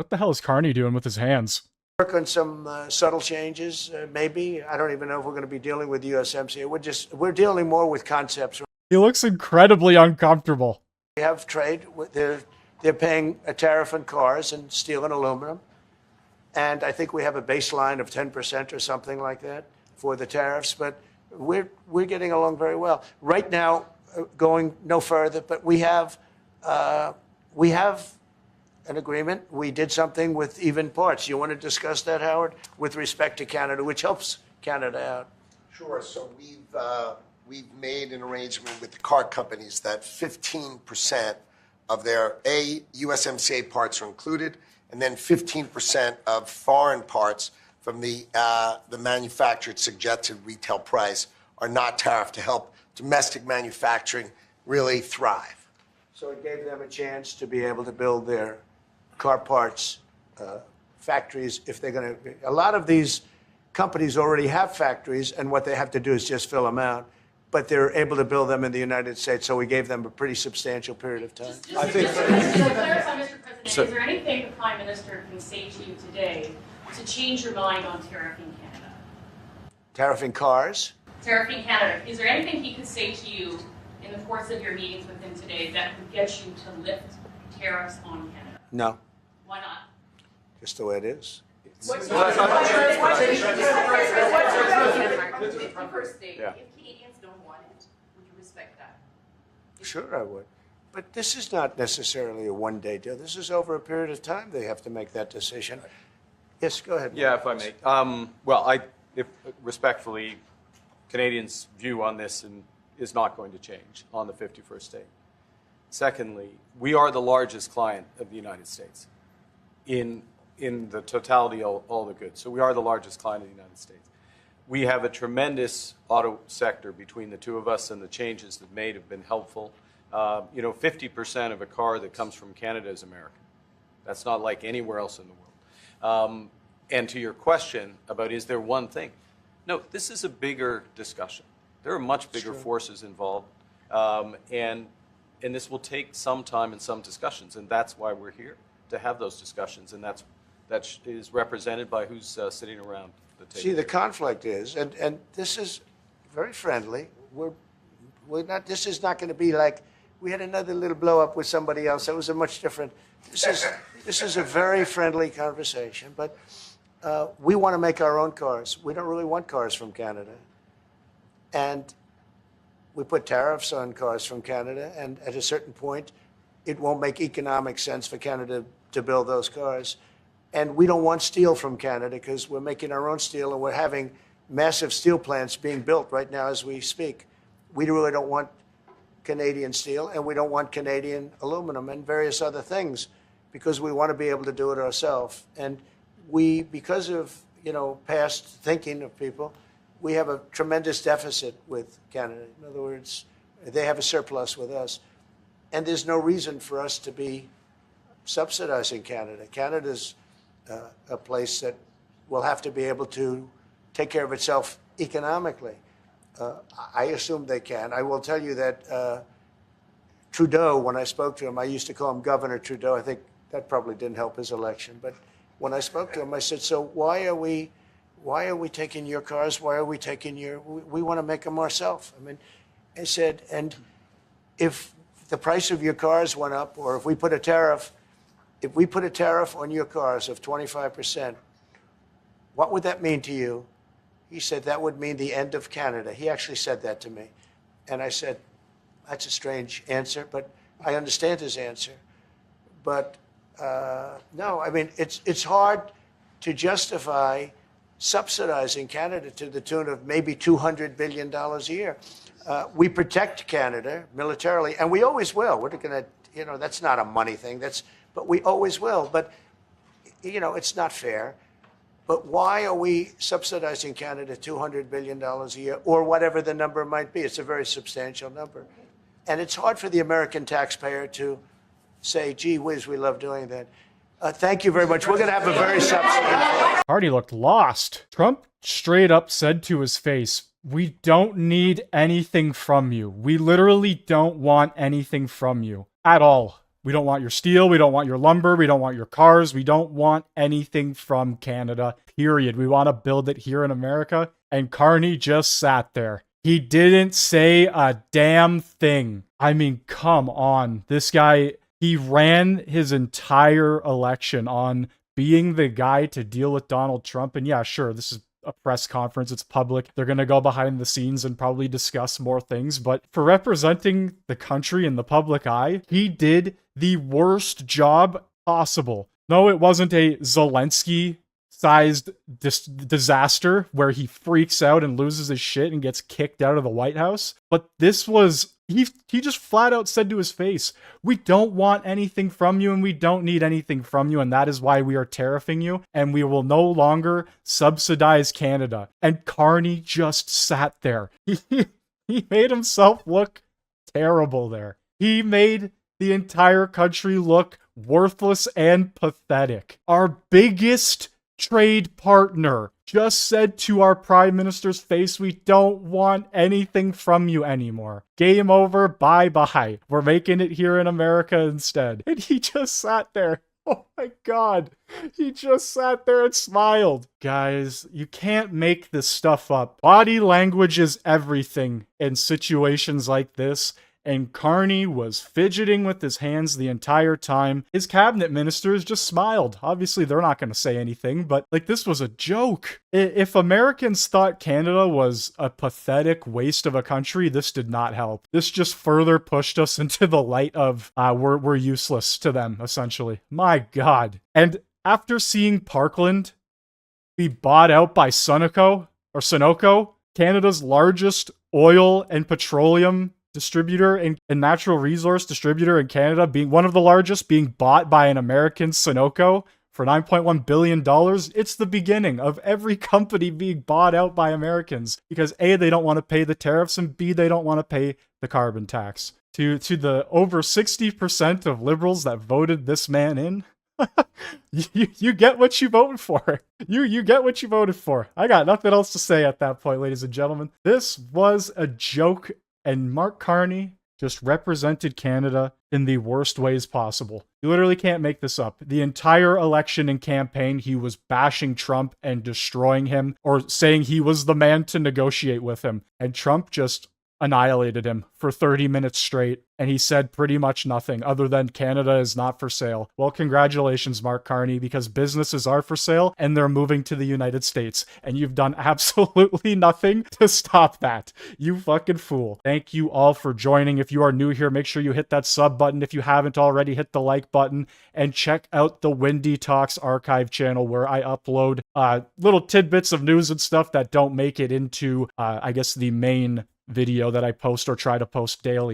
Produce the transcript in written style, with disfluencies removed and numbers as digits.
What the hell is Carney doing with his hands? Work on some subtle changes, maybe. I don't even know if we're going to be dealing with USMCA. We're dealing more with concepts. He looks incredibly uncomfortable. We have trade. They're paying a tariff on cars and steel and aluminum. And I think we have a baseline of 10% or something like that for the tariffs. But we're getting along very well. Right now, going no further, but we have an agreement. We did something with even parts. You want to discuss that, Howard, with respect to Canada, which helps Canada out? Sure. So we've made an arrangement with the car companies that 15% of their USMCA parts are included, and then 15% of foreign parts from the manufactured suggested retail price are not tariffed to help domestic manufacturing really thrive. So it gave them a chance to be able to build their car parts factories if they're going to. A lot of these companies already have factories, and what they have to do is just fill them out. But they're able to build them in the United States, so we gave them a pretty substantial period of time. I think. Just to clarify, Mr. President, is there anything the Prime Minister can say to you today to change your mind on tariffing Canada? Tariffing cars? Tariffing Canada. Is there anything he could say to you in the course of your meetings with him today that would get you to lift tariffs on Canada? No. Why not? Just the way it is. What's your first state? If Canadians don't want it, would you respect that? Sure, I would. But this is not necessarily a one-day deal. This is over a period of time they have to make that decision. Yes, go ahead. Yeah, if I may. If respectfully, Canadians' view on this is not going to change on the 51st state. Secondly, we are the largest client of the United States in the totality of all the goods. So we are the largest client of the United States. We have a tremendous auto sector between the two of us, and the changes that made have been helpful. 50% of a car that comes from Canada is American. That's not like anywhere else in the world. And to your question about is there one thing? No, this is a bigger discussion. There are much bigger forces involved, and this will take some time and some discussions, and that's why we're here, to have those discussions, and that is represented by who's sitting around the table. See, the conflict is, and this is very friendly. We're not. This is not going to be like we had another little blow up with somebody else. That was a much different. This is a very friendly conversation, but we want to make our own cars. We don't really want cars from Canada, and we put tariffs on cars from Canada, and at a certain point, it won't make economic sense for Canada to build those cars. And we don't want steel from Canada because we're making our own steel, and we're having massive steel plants being built right now as we speak. We really don't want Canadian steel, and we don't want Canadian aluminum and various other things because we want to be able to do it ourselves. And we, because of past thinking of people, we have a tremendous deficit with Canada. In other words, they have a surplus with us. And there's no reason for us to be subsidizing Canada. Canada's a place that will have to be able to take care of itself economically. I assume they can. I will tell you that Trudeau, when I spoke to him, I used to call him Governor Trudeau. I think that probably didn't help his election. But when I spoke to him, I said, so why are we taking your cars? Why are we taking we want to make them ourselves. I mean, I said, and if the price of your cars went up, or if we put a tariff on your cars of 25%, what would that mean to you? He said, that would mean the end of Canada. He actually said that to me. And I said, that's a strange answer, but I understand his answer. But no, I mean, it's hard to justify subsidizing Canada to the tune of maybe $200 billion a year. We protect Canada militarily, and we always will. We're going to, that's not a money thing. But we always will. But, it's not fair. But why are we subsidizing Canada $200 billion a year, or whatever the number might be? It's a very substantial number. And it's hard for the American taxpayer to say, gee whiz, we love doing that. Thank you very much. We're going to have a very substantial. Carney looked lost. Trump straight up said to his face, we don't need anything from you. We literally don't want anything from you at all. We don't want your steel. We don't want your lumber. We don't want your cars. We don't want anything from Canada, period. We want to build it here in America. And Carney just sat there. He didn't say a damn thing. I mean, come on. This guy, he ran his entire election on being the guy to deal with Donald Trump. And yeah, sure, this is a press conference. It's public. They're going to go behind the scenes and probably discuss more things. But for representing the country in the public eye, he did the worst job possible. No, it wasn't a Zelensky-sized disaster where he freaks out and loses his shit and gets kicked out of the White House. But this was... He just flat out said to his face, we don't want anything from you and we don't need anything from you, and that is why we are tariffing you, and we will no longer subsidize Canada. And Carney just sat there. He made himself look terrible there. He made the entire country look worthless and pathetic. Our biggest trade partner just said to our prime minister's face, we don't want anything from you anymore. Game over, bye-bye. We're making it here in America instead. And he just sat there. Oh my God. He just sat there and smiled. Guys, you can't make this stuff up. Body language is everything in situations like this. And Carney was fidgeting with his hands the entire time. His cabinet ministers just smiled. Obviously, they're not going to say anything, but like, this was a joke. If Americans thought Canada was a pathetic waste of a country, this did not help. This just further pushed us into the light of we're useless to them, essentially. My God. And after seeing Parkland be bought out by Sunoco, Canada's largest oil and petroleum distributor and natural resource distributor in Canada, being one of the largest, being bought by an American Sunoco for $9.1 billion, it's the beginning of every company being bought out by Americans because A, they don't want to pay the tariffs, and B, they don't want to pay the carbon tax. To the over 60% of liberals that voted this man in, you get what you voted for. You get what you voted for. I got nothing else to say at that point, ladies and gentlemen. This was a joke. And Mark Carney just represented Canada in the worst ways possible. You literally can't make this up. The entire election and campaign, he was bashing Trump and destroying him, or saying he was the man to negotiate with him. And Trump just annihilated him for 30 minutes straight, and he said pretty much nothing other than Canada is not for sale. Well, congratulations, Mark Carney, because businesses are for sale and they're moving to the United States, and you've done absolutely nothing to stop that. You fucking fool. Thank you all for joining. If you are new here, make sure you hit that sub button. If you haven't already, hit the like button, and check out the Windy Talks archive channel where I upload little tidbits of news and stuff that don't make it into, I guess, the main video that I post or try to post daily.